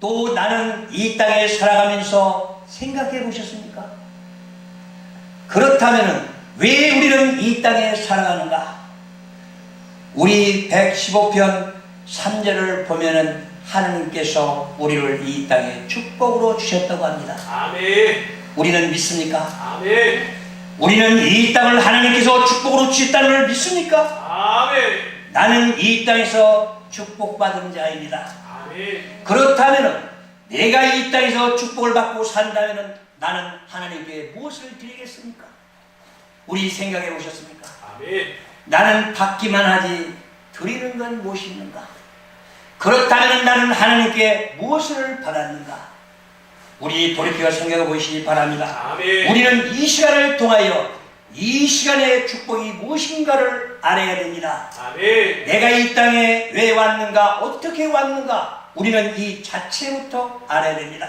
또 나는 이 땅에 살아가면서 생각해 보셨습니까? 그렇다면 왜 우리는 이 땅에 살아가는가? 우리 115편 3절을 보면은 하느님께서 우리를 이 땅에 축복으로 주셨다고 합니다. 아멘. 우리는 믿습니까? 아멘. 우리는 이 땅을 하나님께서 축복으로 주셨다는 걸 믿습니까? 아멘. 나는 이 땅에서 축복받은 자입니다. 아멘. 그렇다면 내가 이 땅에서 축복을 받고 산다면 나는 하나님께 무엇을 드리겠습니까? 우리 생각해 보셨습니까? 아멘. 나는 받기만 하지 드리는 건 무엇이 있는가? 그렇다면 나는 하나님께 무엇을 받았는가? 우리 돌이켜 생각해 보시기 바랍니다. 아멘. 우리는 이 시간을 통하여 이 시간의 축복이 무엇인가를 알아야 됩니다. 아멘. 내가 이 땅에 왜 왔는가? 어떻게 왔는가? 우리는 이 자체부터 알아야 됩니다.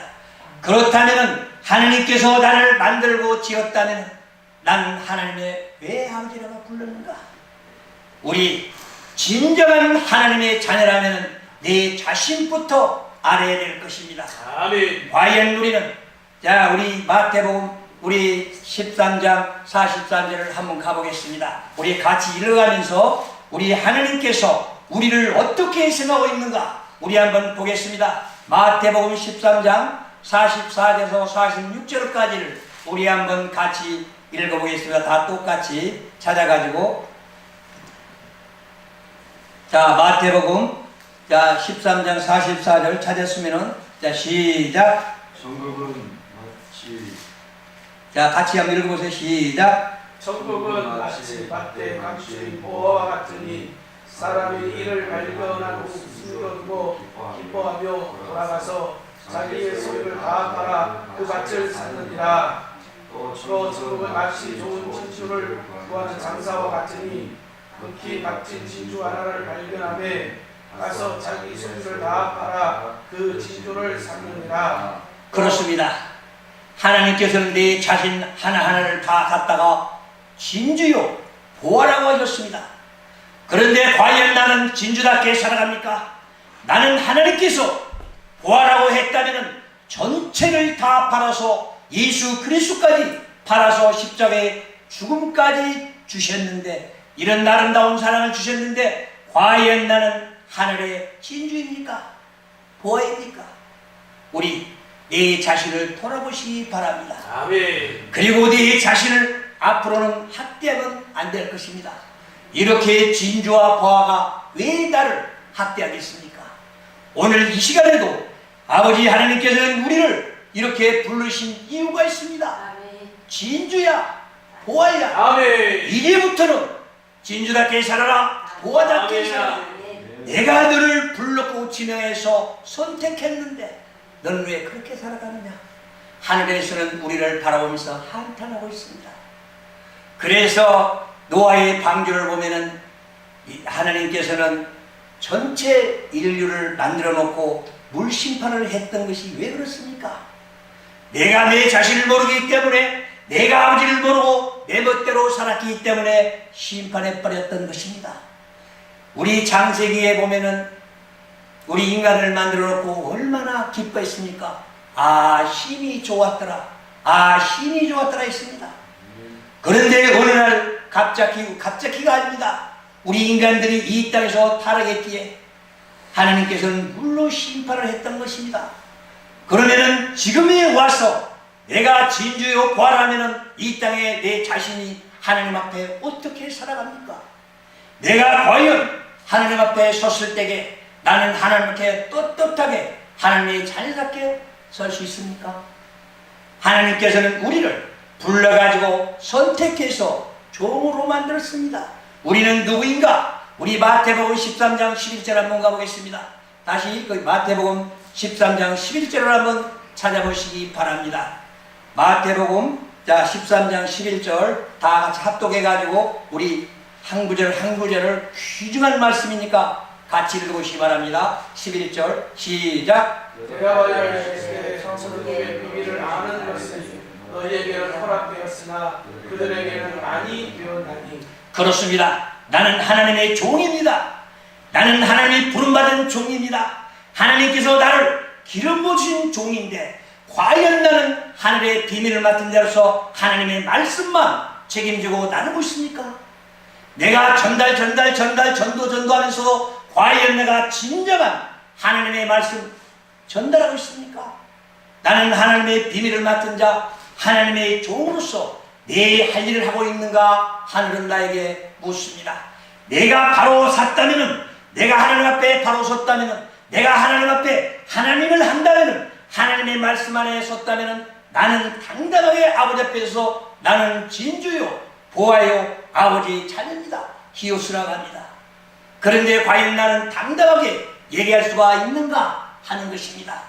그렇다면 하나님께서 나를 만들고 지었다면 나는 하나님의 외아버지라고 불렀는가? 우리 진정한 하나님의 자녀라면 내 자신부터 알아야 될 것입니다. 아멘. 과연 우리는 자 우리 마태복음 우리 13장 43절을 한번 가보겠습니다. 우리 같이 읽어가면서 우리 하나님께서 우리를 어떻게 생각하고 있는가 우리 한번 보겠습니다. 마태복음 13장 44절에서 46절까지를 우리 한번 같이 읽어보겠습니다. 다 똑같이 찾아가지고 자 마태복음 자 13장 44절 찾았으면은 자 시작. 천국은 마치 자 같이 한번 읽어보세요. 시작. 천국은 마치 밭에 감추인 보화와 같으니 사람이 이를 발견하고 숨겨두고 기뻐하며 돌아가서 자기의 소유를 다 팔아 그 밭을 샀느니라. 또 천국은 마치 좋은 진주를 구하는 장사와 같으니 극히 값진 진주 하나를 발견하며 가서 자기 소유를 다 팔아 그 진주를 샀느니라. 그렇습니다. 하나님께서는 내 자신 하나하나를 다 갖다가 진주요 보화라고 하셨습니다. 그런데 과연 나는 진주답게 살아갑니까? 나는 하나님께서 보화라고 했다면 전체를 다 팔아서 예수 그리스도까지 팔아서 십자가에 죽음까지 주셨는데 이런 아름다운 사랑을 주셨는데 과연 나는 하늘의 진주입니까? 보화입니까? 우리 내 자신을 돌아보시기 바랍니다. 아멘. 그리고 내 자신을 앞으로는 학대하면 안 될 것입니다. 이렇게 진주와 보화가 왜 나를 학대하겠습니까? 오늘 이 시간에도 아버지 하나님께서는 우리를 이렇게 부르신 이유가 있습니다. 진주야 보화야. 아멘. 이제부터는 진주답게 살아라. 보화답게 아멘. 살아라. 내가 너를 불렀고 지명해서 선택했는데 너는 왜 그렇게 살아가느냐? 하늘에서는 우리를 바라보면서 한탄하고 있습니다. 그래서 노아의 방주를 보면은 하나님께서는 전체 인류를 만들어 놓고 물심판을 했던 것이 왜 그렇습니까? 내가 내 자신을 모르기 때문에 내가 아버지를 모르고 내 멋대로 살았기 때문에 심판해 버렸던 것입니다. 우리 창세기에 보면은 우리 인간을 만들어 놓고 얼마나 기뻐했습니까? 아 힘이 좋았더라. 아 힘이 좋았더라 했습니다. 그런데 어느 날 갑자기가 아닙니다. 우리 인간들이 이 땅에서 타락했기에 하나님께서는 물로 심판을 했던 것입니다. 그러면은 지금에 와서 내가 진주요 보아라면은 이 땅에 내 자신이 하나님 앞에 어떻게 살아갑니까? 내가 과연 하나님 앞에 섰을 때에 나는 하나님 앞에 떳떳하게 하나님의 자녀답게 설 수 있습니까? 하나님께서는 우리를 불러가지고 선택해서 종으로 만들었습니다. 우리는 누구인가? 우리 마태복음 13장 11절 한번 가보겠습니다. 다시 그 마태복음 13장 11절을 한번 찾아보시기 바랍니다. 마태복음 자 13장 11절 다 같이 합독해가지고 우리 한 구절 한 구절을 귀중한 말씀이니까 같이 읽어보시기 바랍니다. 11절 시작. 내가 너희에게 성서의 비밀을 아는 것은 너희에게는 허락되었으나 그들에게는 아니 되었나니. 그렇습니다. 나는 하나님의 종입니다. 나는 하나님의 부름받은 종입니다. 하나님께서 나를 기름 부으신 종인데 과연 나는 하늘의 비밀을 맡은 자로서 하나님의 말씀만 책임지고 나누고 있습니까? 내가 전도하면서도 과연 내가 진정한 하나님의 말씀 전달하고 있습니까? 나는 하나님의 비밀을 맡은 자, 하나님의 종으로서 내 할 일을 하고 있는가? 하늘은 나에게 묻습니다. 내가 바로 섰다면은, 내가 하나님 앞에 바로 섰다면은, 내가 하나님 앞에 하나님을 한다면은, 하나님의 말씀 안에 섰다면은 나는 당당하게 아버지 앞에서 나는 진주요 보아요 아버지 자녀입니다. 히오스라고 합니다. 그런데 과연 나는 당당하게 얘기할 수가 있는가 하는 것입니다.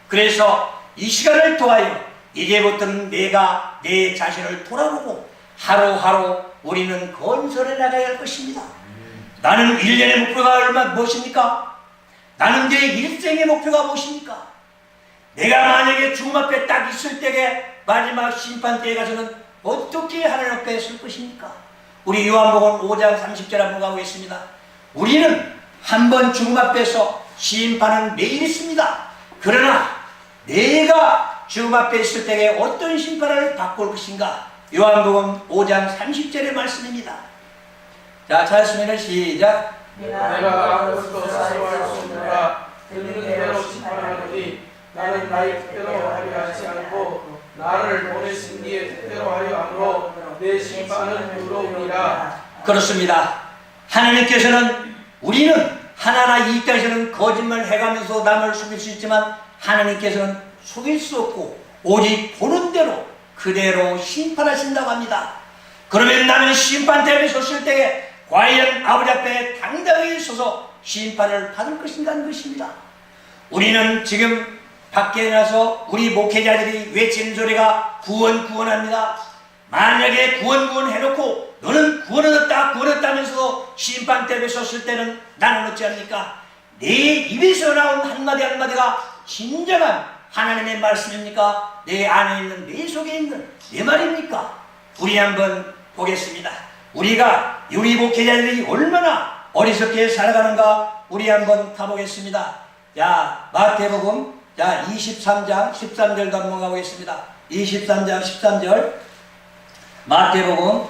그래서 이 시간을 통하여 이제부터는 내가 내 자신을 돌아보고 하루하루 우리는 건설해 나가야 할 것입니다. 나는 1년의 목표가 무엇입니까? 나는 내 일생의 목표가 무엇입니까? 내가 만약에 죽음 앞에 딱 있을 때에 마지막 심판 때에 가서는 어떻게 하나님 앞에 설 것입니까? 우리 요한복음 5장 30절 한번 가보겠습니다. 우리는 한번 죽음 앞에서 심판은 매일 있습니다. 그러나 내가 죽음 앞에 있을 때에 어떤 심판을 받고 올 것인가? 요한복음 5장 30절의 말씀입니다. 자, 찾았으면 시작. 내가 아무것도 사소할 수 없노라. 듣는 대로 심판하노니 나는 나의 뜻대로 하려 하지 않고 나를 보내신 이의 뜻대로 하려 함으로 내 심판은 의로우니라. 그렇습니다. 하나님께서는 우리는 하나하나 이 땅에서는 거짓말 해가면서 남을 속일 수 있지만 하나님께서는 속일 수 없고 오직 보는 대로 그대로 심판하신다고 합니다. 그러면 나는 심판대에 섰을 때에 과연 아버지 앞에 당당하게 서서 심판을 받을 것인가 하는 것입니다. 우리는 지금 밖에 나서 우리 목회자들이 외치는 소리가 구원 구원합니다. 만약에 구원 해놓고 너는 구원 얻었다면서도 심판대에 섰을 때는 나는 어찌 합니까? 내 입에서 나온 한마디 한마디가 진정한 하나님의 말씀입니까? 내 안에 있는 내 속에 있는 내 말입니까? 우리 한번 보겠습니다. 우리 목회자들이 얼마나 어리석게 살아가는가 우리 한번 가보겠습니다. 자, 마태복음 23장 13절도 한번 가보겠습니다. 23장 13절 마태복음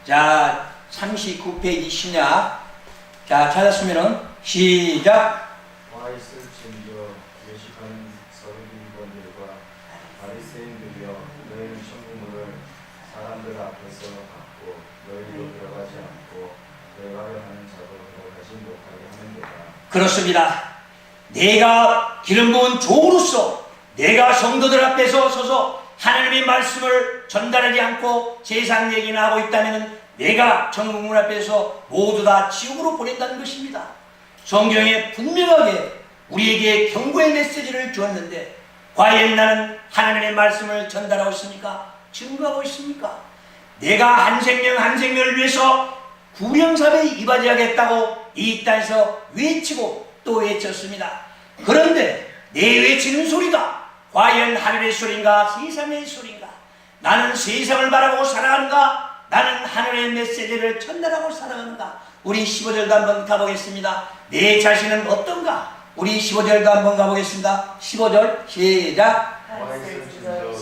자 39페이지 신약 자 찾았으면은 시작. 와 있을진저 외식하는 서기관들과 바리새인들이여 너희는 천국문을 사람들 앞에서 닫고 너희도 들어가지 않고 들어가려 하는 자도 들어가지 못하게 하는 데다. 그렇습니다. 내가 기름 부은 종으로서 내가 성도들 앞에서 서서 하나님의 말씀을 전달하지 않고 세상 얘기나 하고 있다면 내가 천국문 앞에서 모두 다 지옥으로 보낸다는 것입니다. 성경에 분명하게 우리에게 경고의 메시지를 주었는데 과연 나는 하나님의 말씀을 전달하고 있습니까? 증거하고 있습니까? 내가 한 생명을 위해서 구령삽에 이바지하겠다고 이 땅에서 외치고 또 외쳤습니다. 그런데 내 외치는 소리가 과연 하늘의 소리인가 세상의 소리인가? 나는 세상을 바라보고 살아가는가? 나는 하늘의 메시지를 전달하고 살아가는가? 우리 15절도 한번 가보겠습니다. 내 자신은 어떤가? 우리 15절도 한번 가보겠습니다. 15절 시작. 와 있을진저 외식하는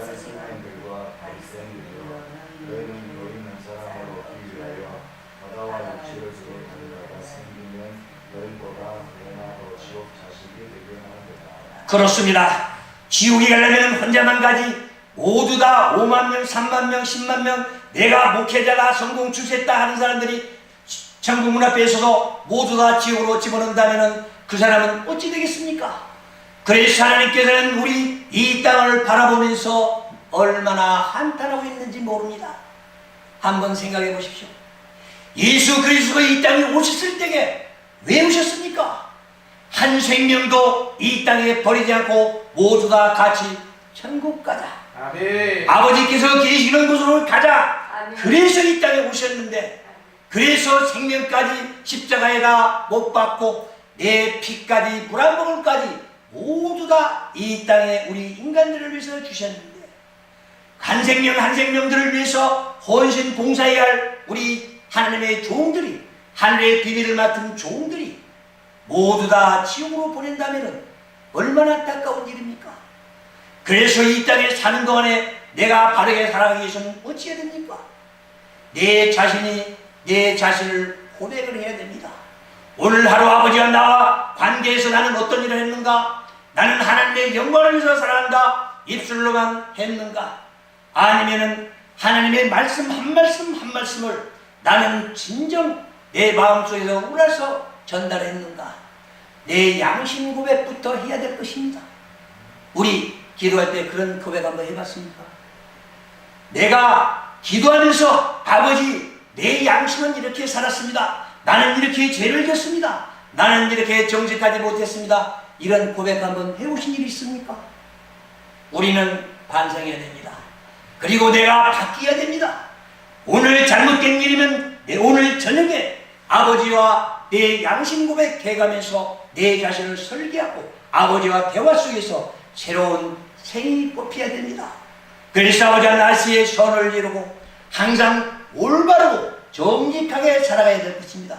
서기관들과 바리새인들이여 너희는 노인한 사람을 얻기 위하여 바다와 육지를 두고 다니다가 생기면 너희보다 너나 더 지옥 자식이 되게 하는 데다. 그렇습니다. 지옥에 가려면 혼자만 가지 모두 다 5만 명, 3만 명, 10만 명 내가 목회자다 성공 출세했다 하는 사람들이 천국문 앞에 서서 모두 다 지옥으로 집어넣는다면 그 사람은 어찌 되겠습니까? 그래서 하나님께서는 우리 이 땅을 바라보면서 얼마나 한탄하고 있는지 모릅니다. 한번 생각해 보십시오. 예수 그리스도가 이 땅에 오셨을 때에 왜 오셨습니까? 한 생명도 이 땅에 버리지 않고 모두 다 같이 천국 가자. 아멘. 아버지께서 계시는 곳으로 가자. 아멘. 그래서 이 땅에 오셨는데 그래서 생명까지 십자가에다 못 박고 내 피까지 물 한 모금까지 모두 다 이 땅에 우리 인간들을 위해서 주셨는데 한 생명들을 위해서 헌신 봉사해야 할 우리 하나님의 종들이 하늘의 비밀을 맡은 종들이 모두 다 지옥으로 보낸다면 얼마나 안타까운 일입니까? 그래서 이 땅에 사는 동안에 내가 바르게 살아가기 위해서는 어찌해야 됩니까? 내 자신이 내 자신을 고백을 해야 됩니다. 오늘 하루 아버지와 나와 관계에서 나는 어떤 일을 했는가? 나는 하나님의 영광을 위해서 살아간다 입술로만 했는가? 아니면은 하나님의 말씀 한 말씀 한 말씀을 나는 진정 내 마음속에서 우러서 전달했는가? 내 양심 고백부터 해야 될 것입니다. 우리 기도할 때 그런 고백 한번 해봤습니까? 내가 기도하면서 아버지 내 양심은 이렇게 살았습니다. 나는 이렇게 죄를 졌습니다. 나는 이렇게 정직하지 못했습니다. 이런 고백 한번 해보신 일이 있습니까? 우리는 반성해야 됩니다. 그리고 내가 바뀌어야 됩니다. 오늘 잘못된 일이면 오늘 저녁에 아버지와 내 양심 고백해가면서 내 자신을 설계하고 아버지와 대화 속에서 새로운 생이 뽑혀야 됩니다. 그래서 아버지와 나시의 선을 이루고 항상 올바르고 정직하게 살아가야 될 것입니다.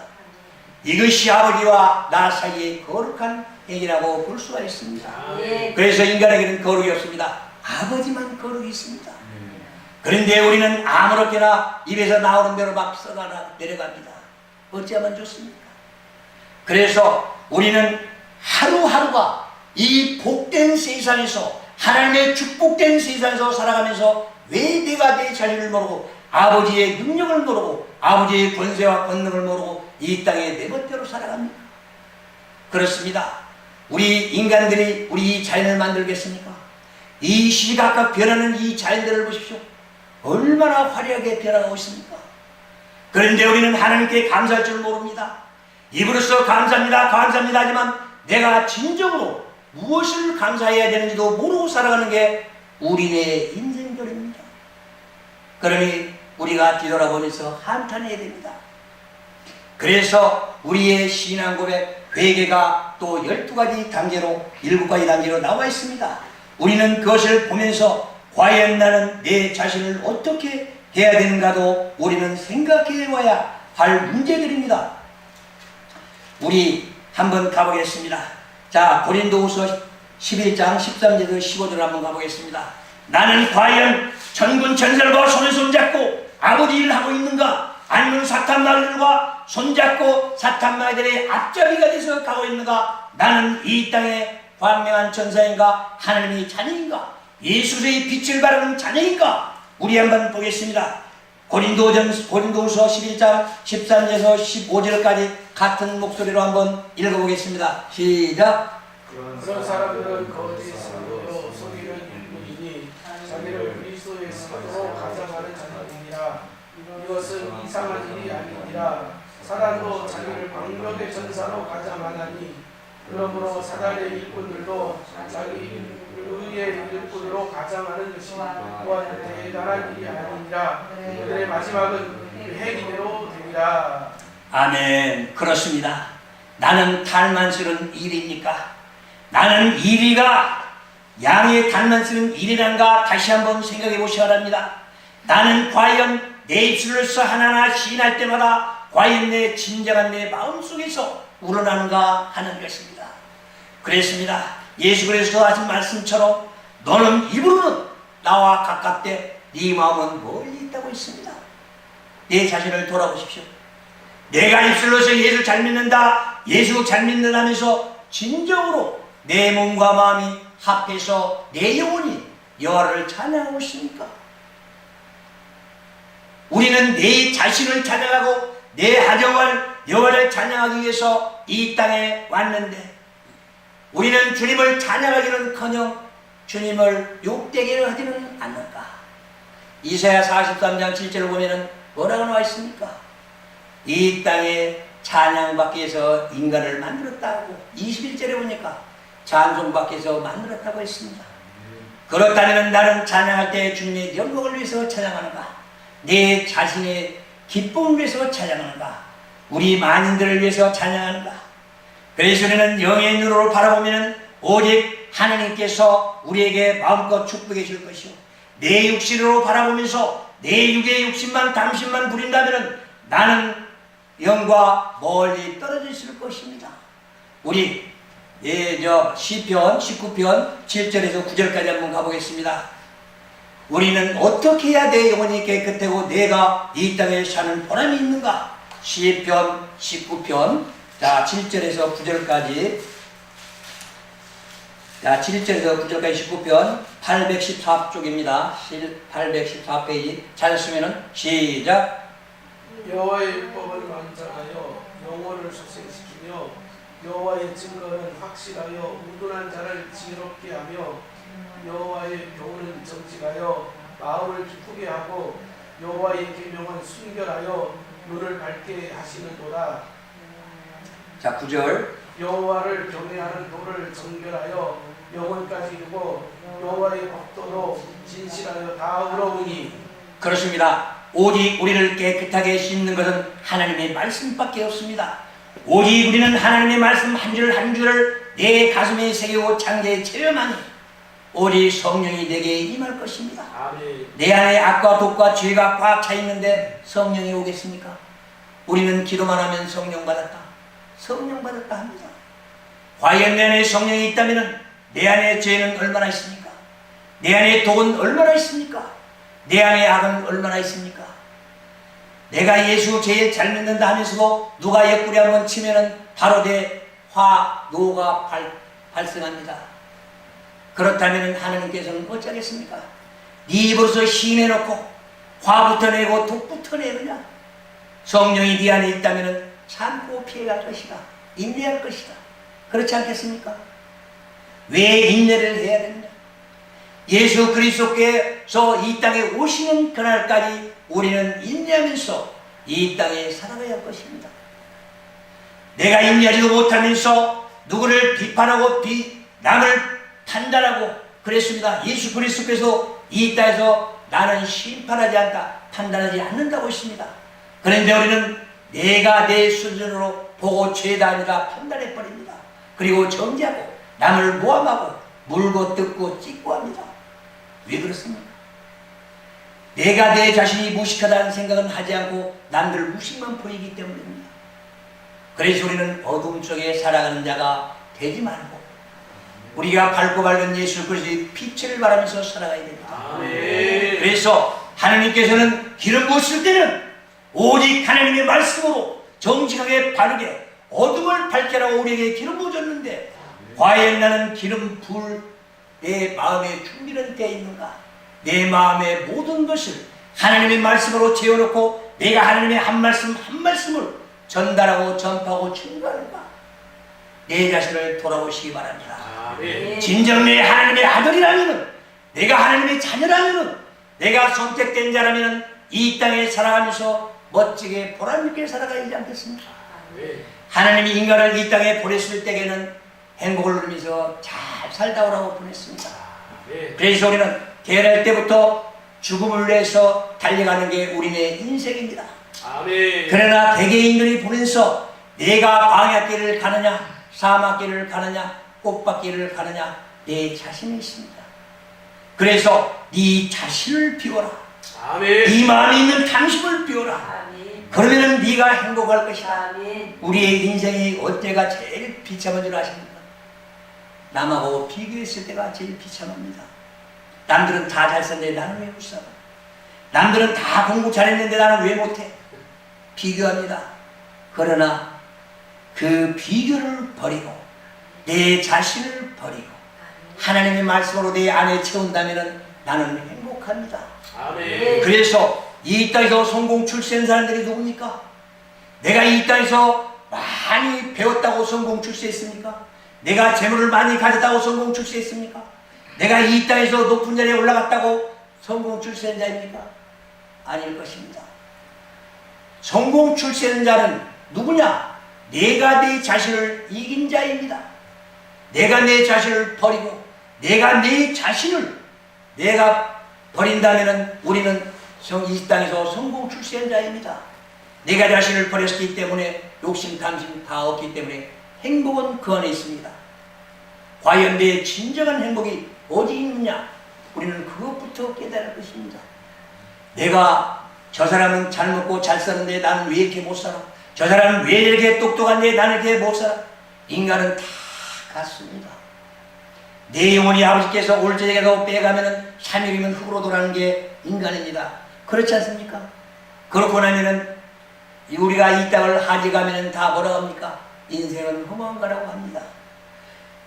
이것이 아버지와 나 사이의 거룩한 행위라고 볼 수가 있습니다. 그래서 인간에게는 거룩이 없습니다. 아버지만 거룩이 있습니다. 그런데 우리는 아무렇게나 입에서 나오는 대로 막 써가나 내려갑니다. 어찌하면 좋습니까? 그래서 우리는 하루하루가 이 복된 세상에서 하나님의 축복된 세상에서 살아가면서 왜 내가 내 자신을 모르고 아버지의 능력을 모르고 아버지의 권세와 권능을 모르고 이 땅에 내 멋대로 살아갑니까? 그렇습니다. 우리 인간들이 우리 자연을 만들겠습니까? 이 시시각각 변하는 이 자연들을 보십시오. 얼마나 화려하게 변화하고 있습니까? 그런데 우리는 하나님께 감사할 줄 모릅니다. 입으로써 감사합니다 감사합니다 하지만 내가 진정으로 무엇을 감사해야 되는지도 모르고 살아가는 게 우리의 인생들입니다. 그러니 우리가 뒤돌아보면서 한탄해야 됩니다. 그래서 우리의 신앙 고백 회개가 또 12가지 단계로 7가지 단계로 나와 있습니다. 우리는 그것을 보면서 과연 나는 내 자신을 어떻게 해야 되는가도 우리는 생각해 와야 할 문제들입니다. 우리 한번 가보겠습니다. 자, 고린도후서 11장 13절에서 15절 한번 가보겠습니다. 나는 과연 천군 천사들과 손에 손잡고 아버지 일을 하고 있는가? 아니면 사탄 마귀들과 손잡고 사탄 마귀들의 앞잡이가 돼서 가고 있는가? 나는 이 땅에 광명한 천사인가? 하나님의 자녀인가? 예수의 빛을 바라는 자녀인가? 우리 한번 보겠습니다. 고린도후서 11장 13절에서 15절까지 같은 목소리로 한번 읽어보겠습니다. 시작. 그런 사람들은 거짓으로 속이는 일꾼이니 자기를 그리스도의 사도로 가장하는 자들이니라. 이것은 이상한 일이 아니니라. 사단도 자기를 광명의 전사로 가장하나니 그러므로 사단의 일꾼들도 자기 의의 일꾼으로 가장하는 것이 또한 대단한 일이 아니니라. 그들의 마지막은 회기대로 되리라. 아멘. 그렇습니다. 나는 탈만 쓰는 일입니까? 나는 일이가 양의 탈만 쓰는 일이란가 다시 한번 생각해 보셔야 합니다. 나는 과연 내 입술로서 하나하나 시인할 때마다 과연 내 진정한 내 마음속에서 우러나는가 하는 것입니다. 그랬습니다. 예수 그리스도 하신 말씀처럼 너는 입으로는 나와 가깝되 네 마음은 멀리 있다고 했습니다. 내 자신을 돌아보십시오. 내가 입술로서 예수 잘 믿는다, 예수 잘 믿는다면서 진정으로 내 몸과 마음이 합해서 내 영혼이 여호와를 찬양하고 있습니까? 우리는 내 자신을 찬양하고 내 하정을 여호와를 찬양하기 위해서 이 땅에 왔는데 우리는 주님을 찬양하기는커녕 주님을 욕되게 하지는 않는가? 이사야 43장 7절을 보면은 뭐라고 나와 있습니까? 이 땅에 찬양받기 위해서 인간을 만들었다고 21절에 보니까 찬송받기 위해서 만들었다고 했습니다. 그렇다면 나는 찬양할 때 주님의 영광을 위해서 찬양하는가? 내 자신의 기쁨을 위해서 찬양하는가? 우리 만인들을 위해서 찬양하는가? 그래서 우리는 영의 눈으로 바라보면 오직 하나님께서 우리에게 마음껏 축복해 줄 것이요 내 육신으로 바라보면서 내 육의 욕심만 당신만 부린다면 나는 영과 멀리 떨어져 있을 것입니다. 우리 시편 19편 7절에서 9절까지 한번 가보겠습니다. 우리는 어떻게 해야 내 영혼이 깨끗하고 내가 이 땅에 사는 보람이 있는가? 시편 19편 7절에서 9절까지 19편 814쪽입니다. 814페이지 찾았으면 시작. 여호와의 율법을 완전하여 영혼을 소생시키며 여호와의 증거는 확실하여 우둔한 자를 지혜롭게 하며 여호와의 교훈은 정직하여 마음을 기쁘게 하고 여호와의 계명은 순결하여 눈을 밝게 하시는도다. 자 9절. 여호와를 경외하는 도를 정결하여 영혼까지 이루고 여호와의 법도로 진실하여 다 의로우니. 그렇습니다. 오직 우리를 깨끗하게 씻는 것은 하나님의 말씀밖에 없습니다. 오직 우리는 하나님의 말씀 한 줄 한 줄을 내 가슴에 새기고 창자에 체험하니 오직 성령이 내게 임할 것입니다. 아멘. 내 안에 악과 독과 죄가 꽉 차 있는데 성령이 오겠습니까? 우리는 기도만 하면 성령 받았다, 성령 받았다 합니다. 과연 내 안에 성령이 있다면 내 안에 죄는 얼마나 있습니까? 내 안에 독은 얼마나 있습니까? 내 안에 악은 얼마나 있습니까? 내가 예수 제일 잘 믿는다 하면서도 누가 옆구리 한번 치면은 바로 내 화노가 발생합니다. 그렇다면 하나님께서는 어쩌겠습니까? 네 입으로서 시인해놓고 화부터 내고 독부터 내느냐? 성령이 네 안에 있다면 참고 피해갈 것이다, 인내할 것이다. 그렇지 않겠습니까? 왜 인내를 해야 되느냐? 예수 그리스도께서 이 땅에 오시는 그날까지 우리는 인내하면서 이 땅에 살아가야 할 것입니다. 내가 인내하지도 못하면서 누구를 비판하고 남을 판단하고 그랬습니다. 예수 그리스도께서 이 땅에서 나는 심판하지 않다, 판단하지 않는다고 했습니다. 그런데 우리는 내가 내 수준으로 보고 죄다 아니다 판단해버립니다. 그리고 정죄하고 남을 모함하고 물고 뜯고 찢고 합니다. 왜 그렇습니까? 내가 내 자신이 무식하다는 생각은 하지 않고 남들 무식만 보이기 때문입니다. 그래서 우리는 어둠 속에 살아가는 자가 되지 말고 우리가 밝고 밝은 예수 그리스도의 빛을 바라면서 살아가야 됩니다. 아멘. 그래서 하나님께서는 기름 부으실 때는 오직 하나님의 말씀으로 정직하게 바르게 어둠을 밝혀라고 우리에게 기름 부어줬는데 과연 나는 기름 부을 내 마음의 준비는 되어 있는가? 내 마음의 모든 것을 하나님의 말씀으로 채워놓고 내가 하나님의 한 말씀 한 말씀을 전달하고 전파하고 증거하는가? 내 자신을 돌아보시기 바랍니다. 아멘. 진정 내 하나님의 아들이라면, 내가 하나님의 자녀라면, 내가 선택된 자라면 이 땅에 살아가면서 멋지게 보람있게 살아가야 하지 않겠습니까? 아멘. 하나님이 인간을 이 땅에 보냈을 때에는 행복을 누리면서 잘 살다 오라고 보냈습니다. 아멘. 그래서 우리는 태어날 때부터 죽음을 위해서 달려가는 게 우리의 인생입니다. 아멘. 그러나 개개인들이 보면서 내가 광야길을 가느냐, 사막길을 가느냐, 꽃밭길을 가느냐, 내 자신이 있습니다. 그래서 네 자신을 비워라. 아멘. 네 마음에 있는 당신을 비워라. 그러면 네가 행복할 것이다. 우리의 인생이 어때가 제일 비참한 줄 아십니까? 남하고 비교했을 때가 제일 비참합니다. 남들은 다 잘 썼는데 나는 왜 못 살아? 남들은 다 공부 잘했는데 나는 왜 못해? 비교합니다. 그러나 그 비교를 버리고 내 자신을 버리고 하나님의 말씀으로 내 안에 채운다면 나는 행복합니다. 아멘. 그래서 이 땅에서 성공 출세한 사람들이 누굽니까? 내가 이 땅에서 많이 배웠다고 성공 출세했습니까? 내가 재물을 많이 가졌다고 성공 출세했습니까? 내가 이 땅에서 높은 자리에 올라갔다고 성공 출세한 자입니까? 아닐 것입니다. 성공 출세한 자는 누구냐? 내가 내 자신을 이긴 자입니다. 내가 내 자신을 버리고 내가 내 자신을 내가 버린다면 우리는 이 땅에서 성공 출세한 자입니다. 내가 자신을 버렸기 때문에 욕심, 탐심 다 없기 때문에 행복은 그 안에 있습니다. 과연 내 진정한 행복이 어디 있느냐? 우리는 그것부터 깨달을 것입니다. 내가 저 사람은 잘 먹고 잘 사는데 나는 왜 이렇게 못 살아? 저 사람은 왜 이렇게 똑똑한데 나는 이렇게 못 살아? 인간은 다 같습니다. 내 영혼이 아버지께서 올 저녁에도 빼가면은 3일이면 흙으로 돌아가는 게 인간입니다. 그렇지 않습니까? 그렇고 나면은 우리가 이 땅을 하지가면은 다 뭐라고 합니까? 인생은 허망가라고 합니다.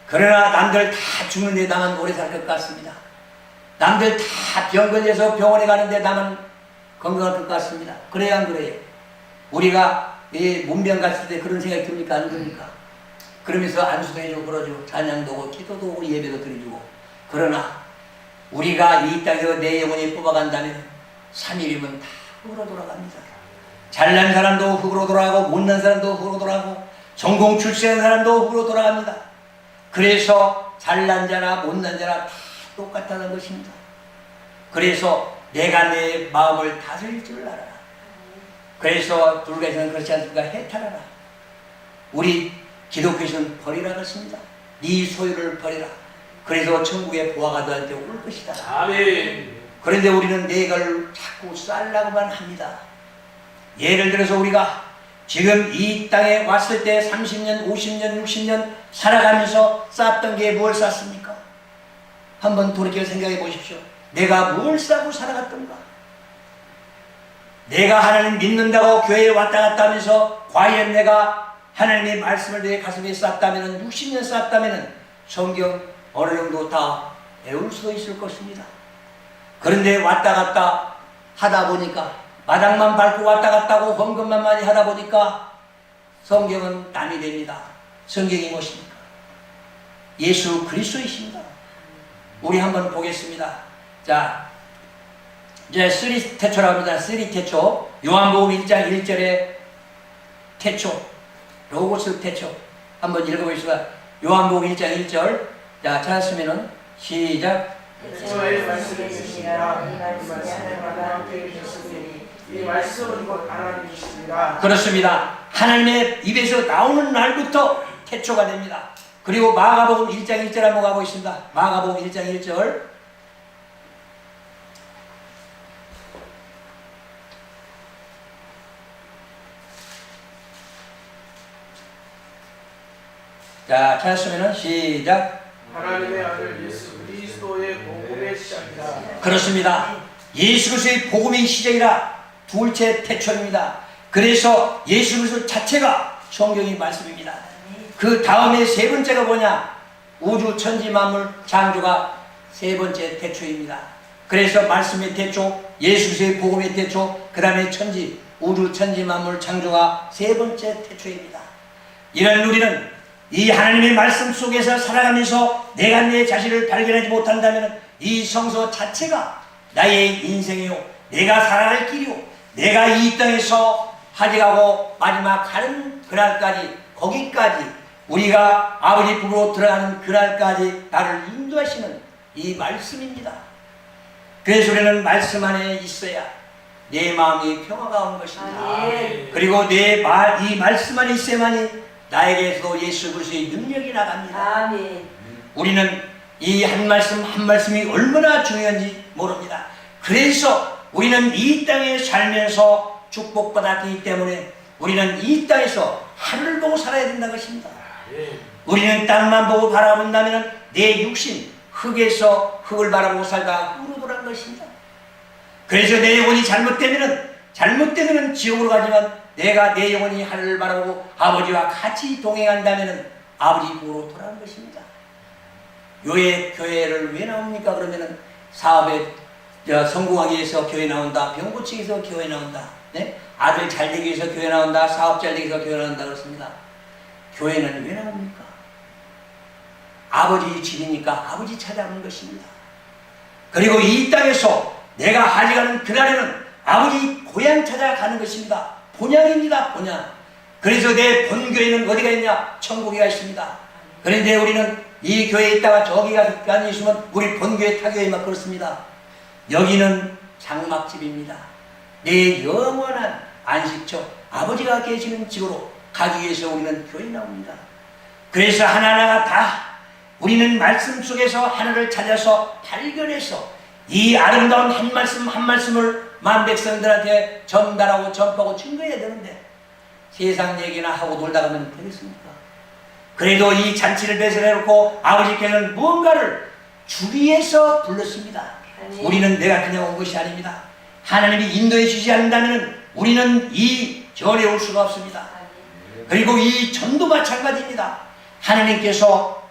그러나 남들 다 죽는데 나만 오래 살 것 같습니다. 남들 다 병 걸려서 병원에 가는데 나만 건강할 것 같습니다. 그래야 안 그래요? 우리가 문병 갔을 때 그런 생각이 듭니까? 안 듭니까? 그러면서 안수도 해주고 그러죠. 찬양도 오고 기도도 오고 예배도 드려주고. 그러나 우리가 이 땅에서 내 영혼이 뽑아간다면 3일이면 다 흙으로 돌아갑니다. 잘난 사람도 흙으로 돌아가고 못난 사람도 흙으로 돌아가고 전공 출세한 사람도 흙으로 돌아갑니다. 그래서 잘난 자나 못난 자나 다 똑같다는 것입니다. 그래서 내가 내 마음을 다스릴 줄 알아라. 그래서 불교에서는 그렇지 않습니까? 해탈하라. 우리 기독교에서는 버리라 그랬습니다. 네 소유를 버리라. 그래서 천국의 보화가 너한테 올 것이다. 아멘. 그런데 우리는 내 걸 자꾸 쌀라고만 합니다. 예를 들어서 우리가 지금 이 땅에 왔을 때 30년, 50년, 60년 살아가면서 쌓았던 게 뭘 쌓습니까? 한번 돌이켜 생각해 보십시오. 내가 뭘 쌓고 살아갔던가? 내가 하나님 믿는다고 교회에 왔다 갔다 하면서 과연 내가 하나님의 말씀을 내 가슴에 쌓았다면 60년 쌓았다면 성경 어느 정도 다 배울 수도 있을 것입니다. 그런데 왔다 갔다 하다 보니까 마당만 밟고 왔다 갔다 하고 헌금만 많이 하다 보니까 성경은 남이 됩니다. 성경이 무엇입니까? 예수 그리스도이십니다. 우리 한번 보겠습니다. 자, 이제 3태초라고 합니다. 3태초. 요한복음 1장 1절에 태초, 로고스 태초. 한번 읽어보겠습니다. 요한복음 1장 1절. 자, 찾았으면은 시작. 태초에 말씀이 계시니라. 이 말씀이 하나님과 함께 계셨으니 이 말씀은 곧 하나님이십니다. 그렇습니다. 하나님의 입에서 나오는 날부터 태초가 됩니다. 그리고 마가복음 1장 1절 한번 가보겠습니다. 마가복음 1장 1절. 자, 찾았으면 시작. 하나님의 아들 예수 그리스도의 복음의 시작이다. 그렇습니다. 예수 그리스도의 복음의 시작이라 둘째 태초입니다. 그래서 예수 그리스도 자체가 성경의 말씀입니다. 그 다음에 세 번째가 뭐냐? 우주 천지 만물 창조가 세 번째 태초입니다. 그래서 말씀의 태초, 예수 그리스도의 복음의 태초, 그 다음에 천지, 우주 천지 만물 창조가 세 번째 태초입니다. 이런 우리는 이 하나님의 말씀 속에서 살아가면서 내가 내 자신을 발견하지 못한다면 이 성서 자체가 나의 인생이요, 내가 살아갈 길이요, 내가 이 땅에서 하직하고 마지막 가는 그날까지, 거기까지 우리가 아버지 품으로 들어가는 그날까지 나를 인도하시는 이 말씀입니다. 그래서 우리는 말씀 안에 있어야 내 마음이 평화가 온 것입니다. 아멘. 그리고 이 말씀 안에 있어야만이 나에게서 예수 그리스도의 능력이 나갑니다. 아멘. 우리는 이 한 말씀 한 말씀이 얼마나 중요한지 모릅니다. 그래서 우리는 이 땅에 살면서 축복받았기 때문에 우리는 이 땅에서 하늘을 보고 살아야 된다는 것입니다. 우리는 땅만 보고 바라본다면 내 육신 흙에서 흙을 바라보고 살다가 흙으로 돌아간 것입니다. 그래서 내 영혼이 잘못되면 지옥으로 가지만 내가 내 영혼이 하늘을 바라보고 아버지와 같이 동행한다면 아버지 보로 돌아간 것입니다. 교회를 왜 나옵니까? 그러면은 사업에 성공하기 위해서 교회 나온다, 병 고치기 위해서 교회 나온다, 네? 아들 잘 되기 위해서 교회 나온다, 사업 잘 되기 위해서 교회 나온다 그렇습니다. 교회는 왜 나옵니까? 아버지 집이니까 아버지 찾아오는 것입니다. 그리고 이 땅에서 내가 하직하는 그날에는 아버지 고향 찾아가는 것입니다. 본향입니다. 본향. 그래서 내 본교회는 어디가 있냐? 천국에 있습니다. 그런데 우리는 이 교회에 있다가 저기 가서 있으면 우리 본교회 타교회만 그렇습니다. 여기는 장막집입니다. 내 영원한 안식처, 아버지가 계시는 집으로 가기 위해서 우리는 교회에 나옵니다. 그래서 하나하나가 다 우리는 말씀 속에서 하나를 찾아서 발견해서 이 아름다운 한 말씀 한 말씀을 만 백성들한테 전달하고 전파하고 증거해야 되는데 세상 얘기나 하고 놀다 가면 되겠습니까? 그래도 이 잔치를 배설해놓고 아버지께는 무언가를 주기 위해서 불렀습니다. 우리는 내가 그냥 온 것이 아닙니다. 하나님이 인도해 주지 않는다면 우리는 이 절에 올 수가 없습니다. 그리고 이 전도 마찬가지입니다. 하나님께서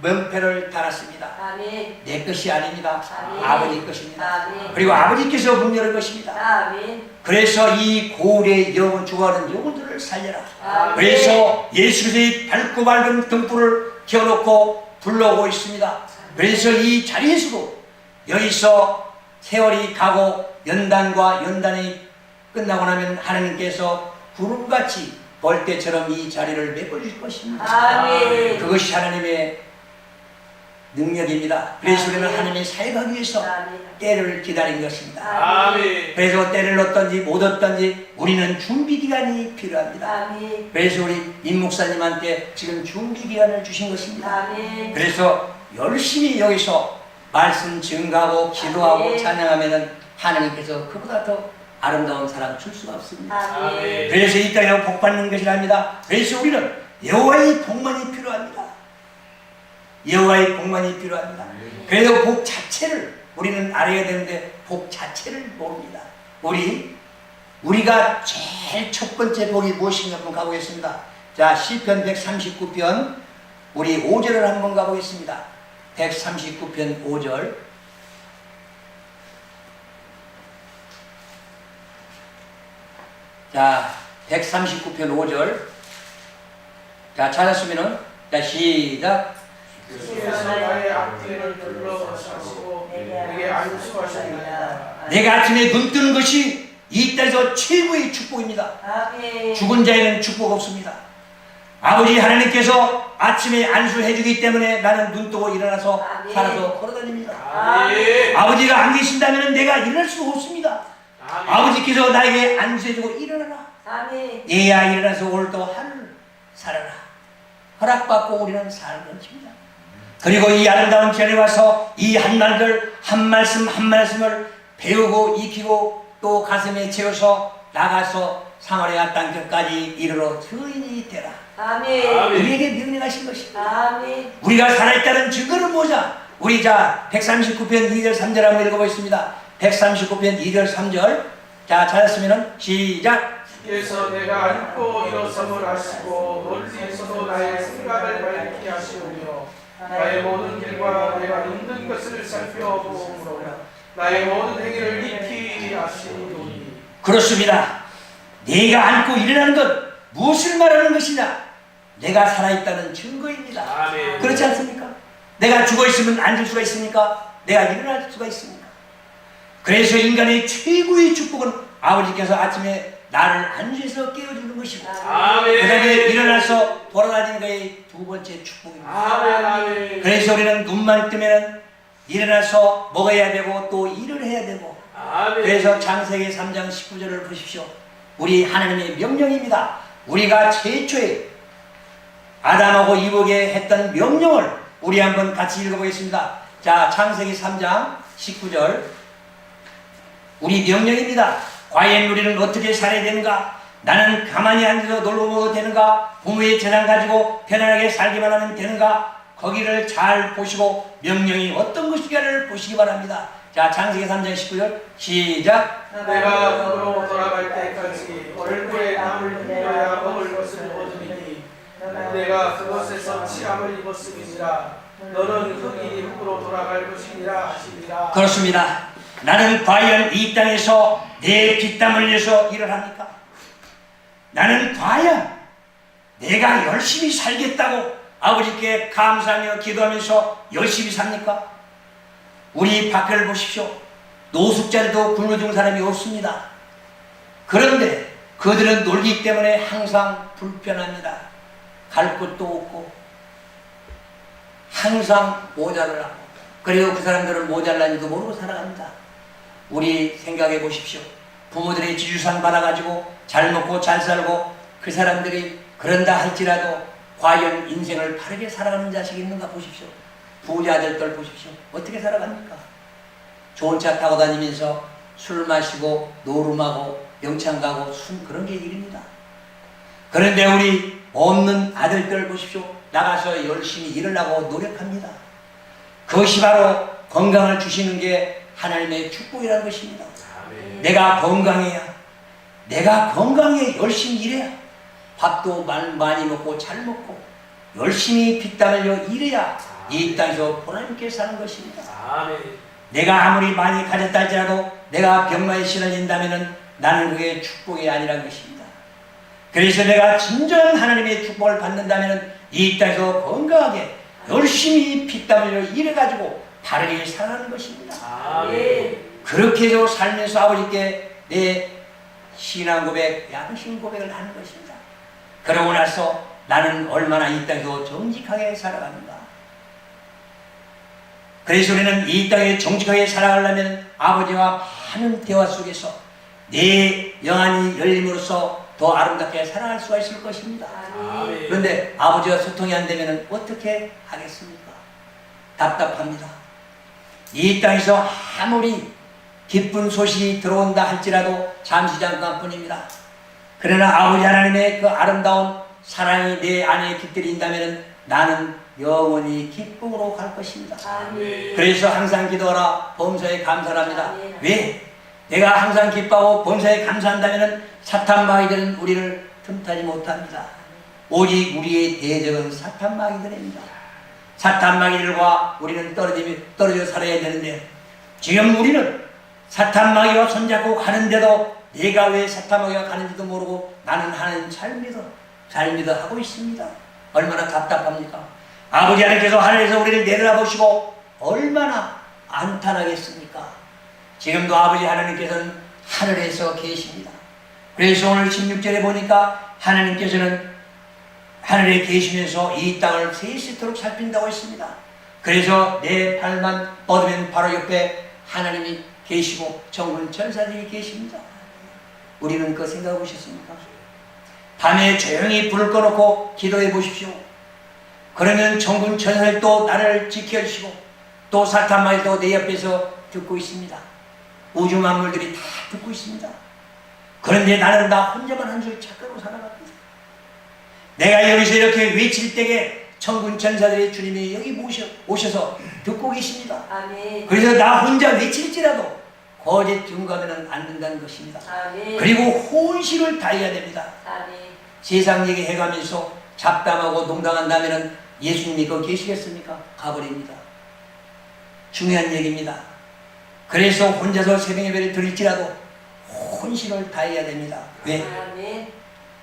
명패를 달았습니다. 아멘. 내 것이 아닙니다. 아멘. 아버지 것입니다. 아멘. 그리고 아버지께서 문 열을 것입니다. 아멘. 그래서 이 고울의 영혼 죽어가는 영혼들을 살려라. 아멘. 그래서 예수 그리스도의 밝고 밝은 등불을 켜놓고 불러오고 있습니다. 그래서 이 자리에서도 여기서 세월이 가고 연단과 연단이 끝나고 나면 하나님께서 구름같이 벌떼처럼 이 자리를 메꿔줄 것입니다. 아멘. 그것이 하나님의 능력입니다. 그래서 우리는 하나님의 사역하기 위해서 아멘. 때를 기다린 것입니다. 아멘. 그래서 때를 얻든지 못 얻든지 우리는 준비 기간이 필요합니다. 아멘. 그래서 우리 임 목사님한테 지금 준비 기간을 주신 것입니다. 아멘. 그래서 열심히 여기서 말씀 증가하고 기도하고 아멘. 찬양하면은 하나님께서 그보다 더 아름다운 사람 줄 수가 없습니다. 아멘. 그래서 이 땅에 복 받는 것이랍니다. 그래서 우리는 여호와의 복만이 필요합니다. 여호와의 복만이 필요합니다. 그래도 복 자체를 우리는 알아야 되는데 복 자체를 모릅니다. 우리가 제일 첫 번째 복이 무엇인가 한번 가보겠습니다. 자, 시편 139편 우리 5절을 한번 가보겠습니다. 139편 5절. 자, 139편 5절. 자, 찾았으면은 자, 시작. 주께서 나의 앞뒤를 둘러싸시고 내게 안수하십니다. 내가 아침에 눈 뜨는 것이 이 땅에서 최고의 축복입니다. 아멘. 죽은 자에는 축복 없습니다. 아버지 하나님께서 아침에 안수해 주기 때문에 나는 눈 뜨고 일어나서 아멘. 살아서 걸어다닙니다. 아멘. 아버지가 안 계신다면 내가 일어날 수가 없습니다. 아멘. 아버지께서 나에게 안수해 주고 일어나라. 아멘. 얘야 일어나서 오늘도 하늘 살아라. 허락받고 우리는 살는 것입니다. 그리고 이 아름다운 절에 와서 이 한말들 한 말씀 한 말씀을 배우고 익히고 또 가슴에 채워서 나가서 사마리아 땅 끝까지 이르러 증인이 되라. 아멘. 아멘. 우리에게 명령하신 것입니다. 아멘. 우리가 살아있다는 증거를 보자. 우리 자 139편 2절 3절 한번 읽어보겠습니다. 139편 2절 3절. 자, 찾았으면 시작. 주께서 내가 앉고 일어섬을 하시고 멀리서도 나의 생각을 밝게 하시오며 나의 모든 길과 내가 힘든 것을 살펴보므로 나의 모든 행위를 익히 하시오니. 그렇습니다. 내가 앉고 일어나는 것 무엇을 말하는 것이냐? 내가 살아있다는 증거입니다. 아멘. 그렇지 않습니까? 내가 죽어있으면 앉을 수가 있습니까? 내가 일어날 수가 있습니까? 그래서 인간의 최고의 축복은 아버지께서 아침에 나를 안수해서 깨워주는 것이고 아멘. 그 다음에 일어나서 돌아다니는 것이 두 번째 축복입니다. 아멘. 아멘. 그래서 우리는 눈만 뜨면 일어나서 먹어야 되고 또 일을 해야 되고 아멘. 그래서 창세기 3장 19절을 보십시오. 우리 하나님의 명령입니다. 우리가 최초에 아담하고 이브에게 했던 명령을 우리 한번 같이 읽어보겠습니다. 자, 창세기 3장 19절 우리 명령입니다. 과연 우리는 어떻게 살아야 되는가? 나는 가만히 앉아서 놀고 먹어도 되는가? 부모의 재산 가지고 편안하게 살기만 하면 되는가? 거기를 잘 보시고 명령이 어떤 것인가를 보시기 바랍니다. 자, 창세기 3장 19절 시작. 내가 흙으로 돌아갈 때까지 얼굴에 땀을 흘려야 먹을 것을 얻으리니 내가 그것에서 치함을 입었음이니라. 너는 흙이 흙으로 돌아갈 것이니라 하시니라. 그렇습니다. 나는 과연 이 땅에서 내 피땀 흘려서 일을 합니까? 나는 과연 내가 열심히 살겠다고 아버지께 감사하며 기도하면서 열심히 삽니까? 우리 밖을 보십시오. 노숙자들도 굶어 죽은 사람이 없습니다. 그런데 그들은 놀기 때문에 항상 불편합니다. 갈 곳도 없고 항상 모자를 하고 그리고 그 사람들은 모자란지도 모르고 살아갑니다. 우리 생각해 보십시오. 부모들의 지주산 받아가지고 잘 먹고 잘 살고 그 사람들이 그런다 할지라도 과연 인생을 바르게 살아가는 자식이 있는가 보십시오. 부자들들 보십시오. 어떻게 살아갑니까? 좋은 차 타고 다니면서 술 마시고 노름하고 영창 가고 그런 게 일입니다. 그런데 우리 없는 아들들 보십시오. 나가서 열심히 일을 하고 노력합니다. 그것이 바로 건강을 주시는 게 하나님의 축복이라는 것입니다. 내가 건강해 열심히 일해야 밥도 많이 먹고 잘 먹고 열심히 피땀 흘려 일해야 이 땅에서 보람있게 사는 것입니다. 내가 아무리 많이 가졌다 할지라도 내가 병마에 시달린다면 나는 그게 축복이 아니라는 것입니다. 그래서 내가 진정한 하나님의 축복을 받는다면 이 땅에서 건강하게 열심히 피땀 흘려 일해가지고 바르게 살아가는 것입니다. 그렇게 해서 살면서 아버지께 내 신앙 고백, 양심 고백을 하는 것입니다. 그러고 나서 나는 얼마나 이 땅에서 정직하게 살아가는가. 그래서 우리는 이 땅에 정직하게 살아가려면 아버지와 많은 대화 속에서 내 영안이 열림으로써 더 아름답게 살아갈 수가 있을 것입니다. 그런데 아버지와 소통이 안 되면 어떻게 하겠습니까? 답답합니다. 이 땅에서 아무리 기쁜 소식이 들어온다 할지라도 잠시 잠깐뿐입니다. 그러나 아버지 하나님의 그 아름다운 사랑이 내 안에 깃들인다면 나는 영원히 기쁨으로 갈 것입니다. 그래서 항상 기도하라, 범사에 감사합니다. 왜? 내가 항상 기뻐하고 범사에 감사한다면 사탄 마귀들은 우리를 틈타지 못합니다. 오직 우리의 대적은 사탄 마귀들입니다. 사탄 마귀들과 우리는 떨어져 살아야 되는데 지금 우리는 사탄 마귀와 손잡고 가는데도 내가 왜 사탄 마귀가 가는지도 모르고 나는 하나님 잘 믿어 하고 있습니다. 얼마나 답답합니까? 아버지 하나님께서 하늘에서 우리를 내려다보시고 얼마나 안타나겠습니까? 지금도 아버지 하나님께서는 하늘에서 계십니다. 그래서 오늘 16절에 보니까 하나님께서는 하늘에 계시면서 이 땅을 세시토록 살핀다고 했습니다. 그래서 내 발만 뻗으면 바로 옆에 하나님이 계시고 천군 천사들이 계십니다. 우리는 그거 생각해 보셨습니까? 밤에 조용히 불을 꺼놓고 기도해 보십시오. 그러면 천군 천사들 또 나를 지켜주시고 또 사탄 마귀도 내 옆에서 듣고 있습니다. 우주 만물들이 다 듣고 있습니다. 그런데 나는 나 혼자만 한 줄 착각으로 살아갑니다. 내가 여기서 이렇게 외칠 때에 천군 천사들의 주님이 여기 오셔서 듣고 계십니다. 그래서 나 혼자 외칠지라도 거짓 증거하면 안 된다는 것입니다. 그리고 혼식을 다해야 됩니다. 세상 얘기 해가면서 잡담하고 농담한다면 예수님이 거기 계시겠습니까? 가버립니다. 중요한 얘기입니다. 그래서 혼자서 새벽 예배를 드릴지라도 혼식을 다해야 됩니다. 왜?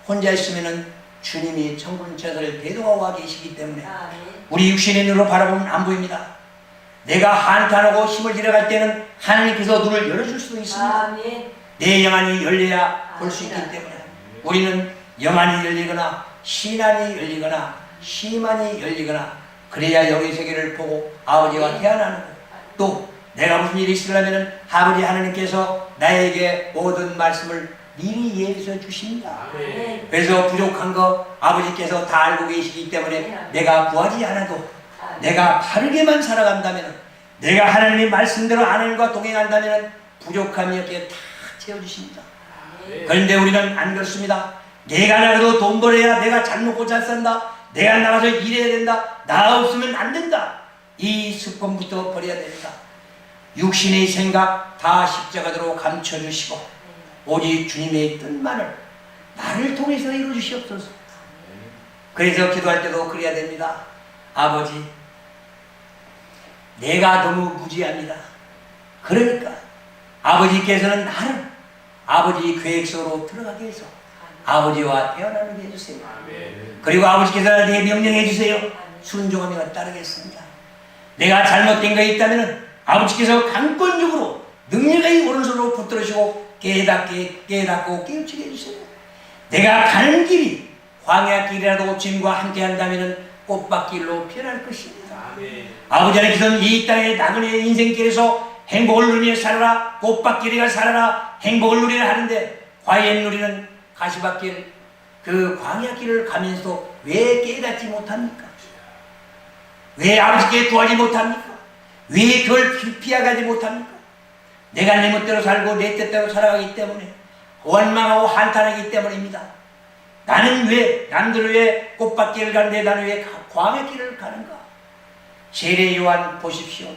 혼자 있으면 주님이 천군 천사를 대동하고 와 계시기 때문에 우리 육신의 눈으로 바라보면 안 보입니다. 내가 한탄하고 힘을 들여갈 때는 하나님께서 눈을 열어줄 수도 있습니다. 내 영안이 열려야 볼 수 있기 때문에 우리는 영안이 열리거나 신안이 열리거나 심안이 열리거나 그래야 영의 세계를 보고 아버지와 대화하는 거예요. 또 내가 무슨 일이 있으려면 아버지 하나님께서 나에게 모든 말씀을 미리 예비해 주십니다. 그래서 부족한 거 아버지께서 다 알고 계시기 때문에 내가 구하지 않아도 내가 바르게만 살아간다면 내가 하나님의 말씀대로 하나님과 동행한다면 부족함이 여기에 다 채워주십니다. 그런데 우리는 안 그렇습니다. 내가 나가서 돈 벌어야 내가 잘 먹고 잘 산다. 내가 나가서 일해야 된다. 나 없으면 안 된다. 이 습관부터 버려야 됩니다. 육신의 생각 다 십자가대로 감춰주시고 오직 주님의 뜻만을 나를 통해서 이루어주시옵소서. 그래서 기도할 때도 그래야 됩니다. 아버지, 내가 너무 무지합니다. 그러니까 아버지께서는 나를 아버지 계획서로 들어가게 해서 아버지와 대화나누게 해주세요. 그리고 아버지께서 나에게 명령해 주세요. 순종하며 따르겠습니다. 내가 잘못된 거 있다면 아버지께서 강권적으로 능력의 오른손으로 붙들으시고 깨닫고 깨우치게 해주세요. 내가 가는 길이 광야길이라도 주님과 함께 한다면 꽃밭길로 변할 것입니다. 아버지 하나님께서는 이 땅의 나그네의 인생길에서 행복을 누리며 살아라, 꽃밭길이가 살아라, 행복을 누리라 하는데 과연 우리는 가시밭길 그 광야길을 가면서 왜 깨닫지 못합니까? 왜 아버지께 구하지 못합니까? 왜 그걸 피해가지 못합니까? 내가 내 멋대로 살고 내 뜻대로 살아가기 때문에 원망하고 한탄하기 때문입니다. 나는 왜 남들은 왜 꽃밭길을 가는데 나는 왜 광야길을 가는가? 세례 요한 보십시오.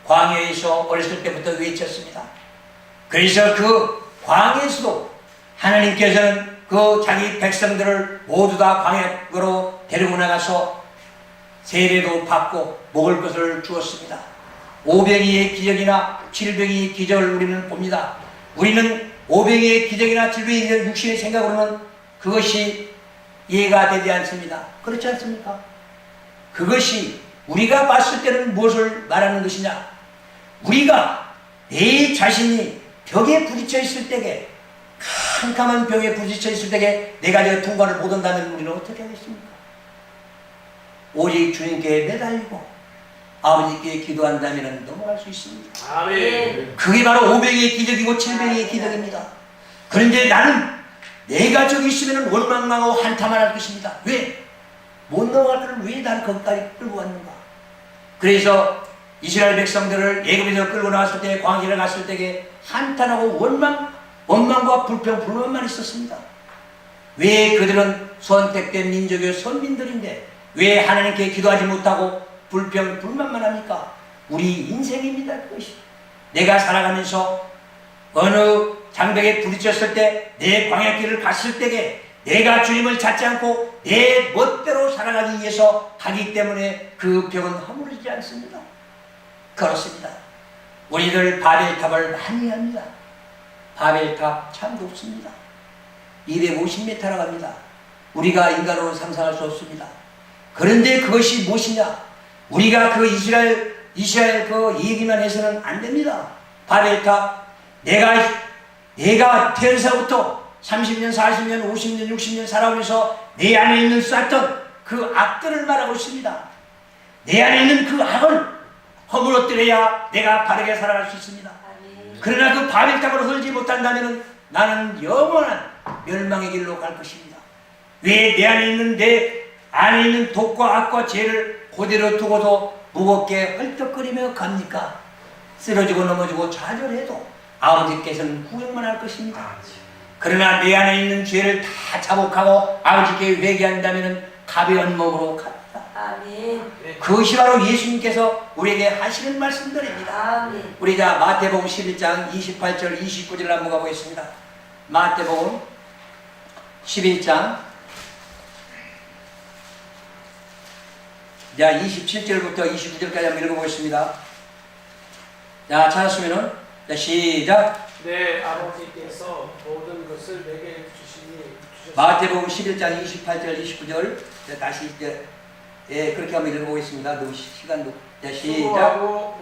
광야에서 어렸을 때부터 외쳤습니다. 그래서 그 광야에서도 하나님께서는 그 자기 백성들을 모두 다 광야로 데리고 나가서 세례도 받고 먹을 것을 주었습니다. 오병이의 기적이나 칠병이의 기적을 우리는 봅니다. 우리는 오병이의 기적이나 칠병이의 육신의 생각으로는 그것이 이해가 되지 않습니다. 그렇지 않습니까? 그것이 우리가 봤을 때는 무엇을 말하는 것이냐? 우리가 내 자신이 벽에 부딪혀 있을 때에, 캄캄한 벽에 부딪혀 있을 때에 내가 저 통과를 못한다면 우리는 어떻게 하겠습니까? 오직 주님께 매달리고 아버지께 기도한다면 넘어갈 수 있습니다. 아멘. 그게 바로 오병이의 기적이고 칠병이의 기적입니다. 그런데 나는 내가 저기 있으면 원망하고 한탄만 할 것입니다. 왜? 못 넘어갈 것을 왜 나는 거기까지 끌고 왔는가? 그래서 이스라엘 백성들을 애굽에서 끌고 나왔을 때, 광야를 갔을 때에 한탄하고 원망과 불평, 불만만 있었습니다. 왜 그들은 선택된 민족의 선민들인데 왜 하나님께 기도하지 못하고 불평, 불만만 합니까? 우리 인생입니다. 그것이. 내가 살아가면서 어느 장벽에 부딪혔을 때, 내 광야길을 갔을 때에 내가 주님을 찾지 않고 내 멋대로 살아가기 위해서 하기 때문에 그 벽은 허물어지지 않습니다. 그렇습니다. 우리들 바벨탑을 많이 합니다. 바벨탑 참 높습니다. 250m라고 합니다. 우리가 인간으로 상상할 수 없습니다. 그런데 그것이 무엇이냐? 우리가 그 이스라엘 그 얘기만 해서는 안 됩니다. 바벨탑, 내가 태어나서부터 30년, 40년, 50년, 60년 살아오면서 내 안에 있는 쐈던 그 악들을 말하고 있습니다. 내 안에 있는 그 악을 허물어뜨려야 내가 바르게 살아갈 수 있습니다. 그러나 그 바벨탑을 헐지 못한다면 나는 영원한 멸망의 길로 갈 것입니다. 왜 내 안에 있는 독과 악과 죄를 그대로 두고도 무겁게 헐떡거리며 갑니까? 쓰러지고 넘어지고 좌절해도 아버지께서는 구역만 할 것입니다. 그러나 내 안에 있는 죄를 다 자복하고 아버지께 회개한다면 가벼운 몸으로 갑니다. 아멘. 그것이 바로 예수님께서 우리에게 하시는 말씀들입니다. 아멘. 우리 자 마태복음 11장 28절 29절 한번 가보겠습니다. 마태복음 11장 27절부터 29절까지 한번 읽어보겠습니다. 자, 찾았으면은 시작. 내 아버지께서 모든 것을 내게 주셨습니다. 마태복음 11장 28절 29절 다시 이제 그렇게 한번 읽어보겠습니다. 너무 시간도. 자, 시작. 수고하고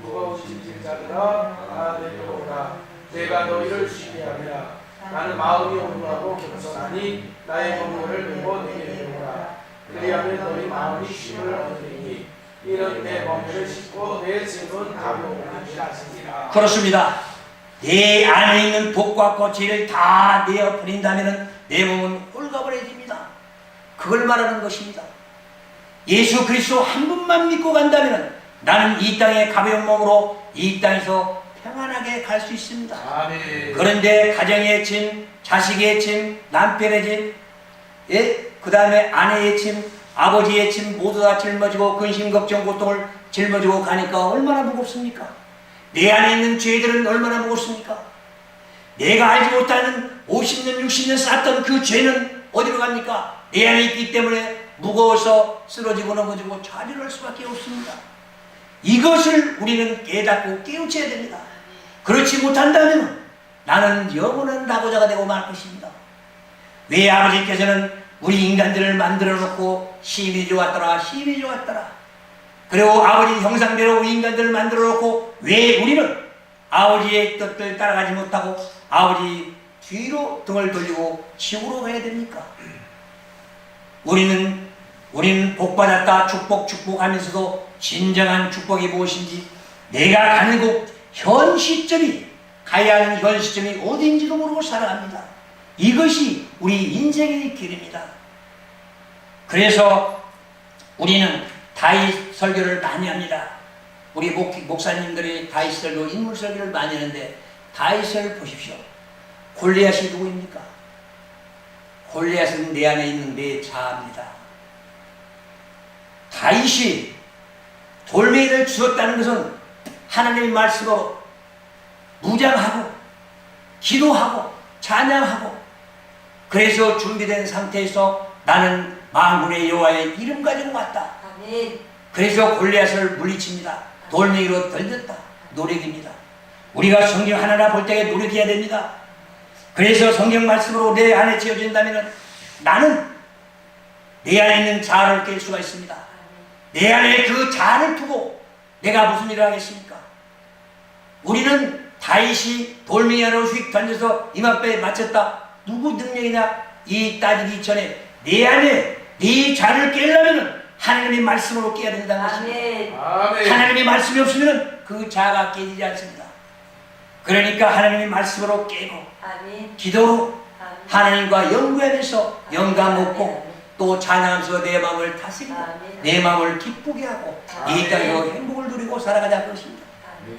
무거운 짐진 자들아 다 내게로 오라. 내가 너희를 쉬게 하리라. 나는 마음이 온유하고 겸손하니 나의 법률을 메고 내게 오라. 그리하면 너희 마음이 쉼을 얻으리니 이는 내 법률을 싣고 내 짐은 가벼움이 하시니라. 그렇습니다. 내 안에 있는 독과 고치를 다 내어 버린다면 내 몸은 홀가버려집니다. 그걸 말하는 것입니다. 예수 그리스도 한 분만 믿고 간다면 나는 이 땅의 가벼운 몸으로 이 땅에서 평안하게 갈 수 있습니다. 아멘. 그런데 가정의 짐, 자식의 짐, 남편의 짐, 그 다음에 아내의 짐, 아버지의 짐 모두 다 짊어지고 근심, 걱정, 고통을 짊어지고 가니까 얼마나 무겁습니까? 내 안에 있는 죄들은 얼마나 무겁습니까? 내가 알지 못하는 50년, 60년 쌓았던 그 죄는 어디로 갑니까? 내 안에 있기 때문에 무거워서 쓰러지고 넘어지고 좌절할 수밖에 없습니다. 이것을 우리는 깨닫고 깨우쳐야 됩니다. 그렇지 못한다면 나는 영원한 낙오자가 되고 말 것입니다. 왜 아버지께서는 우리 인간들을 만들어 놓고 심히 좋았더라, 심히 좋았더라. 그리고 아버지 형상대로 우리 인간들을 만들어 놓고 왜 우리는 아버지의 뜻을 따라가지 못하고 아버지 뒤로 등을 돌리고 지옥으로 가야 됩니까? 우리는 복받았다 축복하면서도 진정한 축복이 무엇인지, 내가 가는 곳 현 시점이, 가야 하는 현 시점이 어디인지도 모르고 살아갑니다. 이것이 우리 인생의 길입니다. 그래서 우리는 다윗 설교를 많이 합니다. 우리 목사님들이 다윗 설교, 인물 설교를 많이 하는데 다윗을 보십시오. 골리앗이 누구입니까? 골리앗은 내 안에 있는 내 자아입니다. 다윗이 돌멩이를 주었다는 것은 하나님의 말씀으로 무장하고 기도하고 찬양하고 그래서 준비된 상태에서 나는 만군의 여호와의 이름 가지고 왔다. 아멘. 그래서 골리앗을 물리칩니다. 돌멩이로 던졌다. 노력입니다. 우리가 성경 하나하나 볼 때에 노력해야 됩니다. 그래서 성경 말씀으로 내 안에 지어진다면 나는 내 안에 있는 자아를 깰 수가 있습니다. 내 안에 그 자아를 두고 내가 무슨 일을 하겠습니까? 우리는 다윗이 돌멩이 하나로 휙 던져서 이마뼈에 맞췄다. 누구 능력이냐? 이 따지기 전에 내 안에 네 자아를 깨려면 하나님의 말씀으로 깨야 된다는 것입니다. 아멘. 하나님의 말씀이 없으면 그 자아가 깨지지 않습니다. 그러니까 하나님의 말씀으로 깨고 아멘. 기도로 아멘. 하나님과 연구하면서 영감 아멘. 얻고 또 찬양하면서 내 마음을 다스리고 아멘. 내 마음을 기쁘게 하고 이 아멘. 땅에서 행복을 누리고 살아가자는 것입니다. 아멘.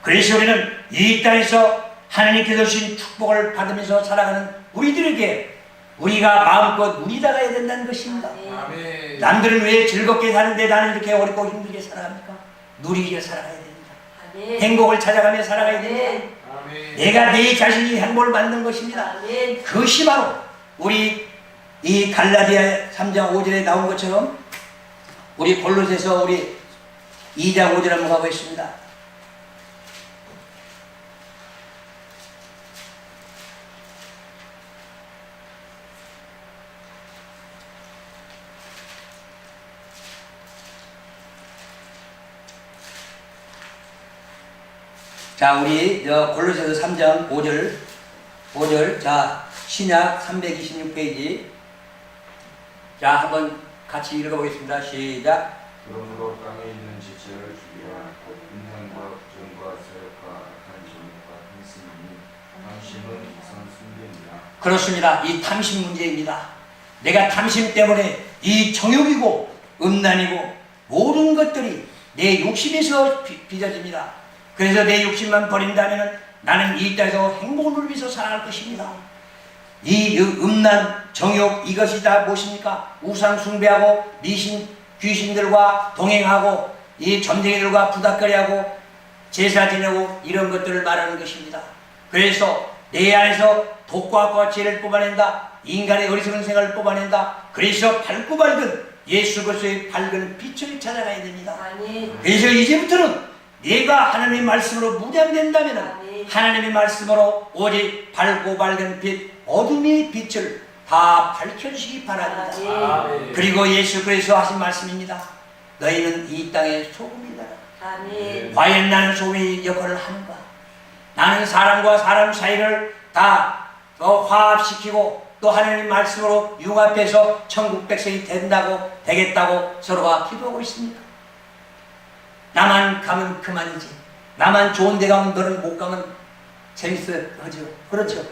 그래서 우리는 이 땅에서 하나님께서 주신 축복을 받으면서 살아가는 우리들에게 우리가 마음껏 누리다가야 된다는 것입니다. 아멘. 남들은 왜 즐겁게 사는데 나는 이렇게 어렵고 힘들게 살아갑니까? 누리게 살아가야 됩니다. 아멘. 행복을 찾아가며 살아가야 됩니다. 아멘. 내가 내 자신이 행복을 만든 것입니다. 아멘. 그것이 바로 우리 이 갈라디아 3장 5절에 나온 것처럼 우리 골로새서 우리 2장 5절 한번 가보겠습니다. 자, 우리 골로새서 3장 5절 자, 신약 326페이지. 자, 한번 같이 읽어보겠습니다. 시작. 그러므로 땅에 있는 지체를 죽이라. 인생과 정과 세력과 악한 정과 한심이니 당신은 이상 숭배니라. 그렇습니다. 이 탐심 문제입니다. 내가 탐심 때문에 이 정욕이고 음란이고 모든 것들이 내 욕심에서 빚어집니다. 그래서 내 욕심만 버린다면 나는 이 땅에서 행복을 누리면서 살아갈 것입니다. 이 음란, 정욕 이것이 다 무엇입니까? 우상 숭배하고 미신, 귀신들과 동행하고 이 점쟁이들과 부닥거리하고 제사 지내고 이런 것들을 말하는 것입니다. 그래서 내 안에서 독과 과죄를 뽑아낸다. 인간의 어리석은 생각을 뽑아낸다. 그래서 밝고 밝은 예수 그리스도의 밝은 빛을 찾아가야 됩니다. 아멘. 그래서 이제부터는 내가 하나님의 말씀으로 무장된다면 아멘. 하나님의 말씀으로 오직 밝고 밝은 빛, 어둠의 빛을 다 밝혀주시기 바랍니다. 아멘. 그리고 예수 그리스도 하신 말씀입니다. 너희는 이 땅의 소금이다. 아멘. 과연 나는 소금의 역할을 하는가? 나는 사람과 사람 사이를 다 화합시키고 또 하나님의 말씀으로 융합해서 천국 백성이 되겠다고 서로가 기도하고 있습니다. 나만 가면 그만이지. 나만 좋은 데 가면 너는 못 가면 재밌어 하죠. 그렇죠.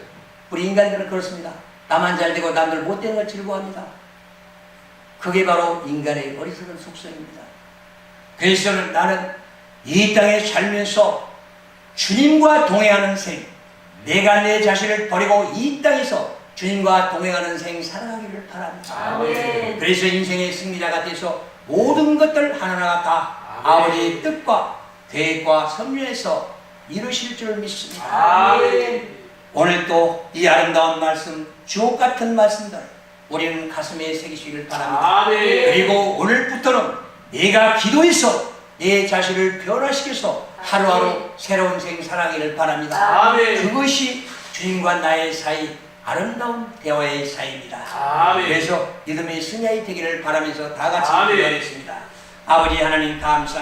우리 인간들은 그렇습니다. 나만 잘 되고 남들 못 되는 걸 즐거워합니다. 그게 바로 인간의 어리석은 속성입니다. 그래서 나는 이 땅에 살면서 주님과 동행하는 생, 내가 내 자신을 버리고 이 땅에서 주님과 동행하는 생 살아가기를 바랍니다. 아멘. 그래서 인생의 승리자가 돼서 모든 것들 하나하나 다 아버지의 뜻과 계획과 섭리에서 이루실 줄 믿습니다. 아멘. 오늘 또 이 아름다운 말씀, 주옥 같은 말씀들 우리는 가슴에 새기시길 바랍니다. 아멘. 그리고 오늘부터는 내가 기도해서 내 자신을 변화시켜서 하루하루 새로운 생 살아가기를 바랍니다. 아멘. 그것이 주님과 나의 사이 아름다운 대화의 사이입니다. 아멘. 그래서 믿음의 승리가 되기를 바라면서 다 같이 아멘. 기도하겠습니다. 아버지 하나님 감사합니다.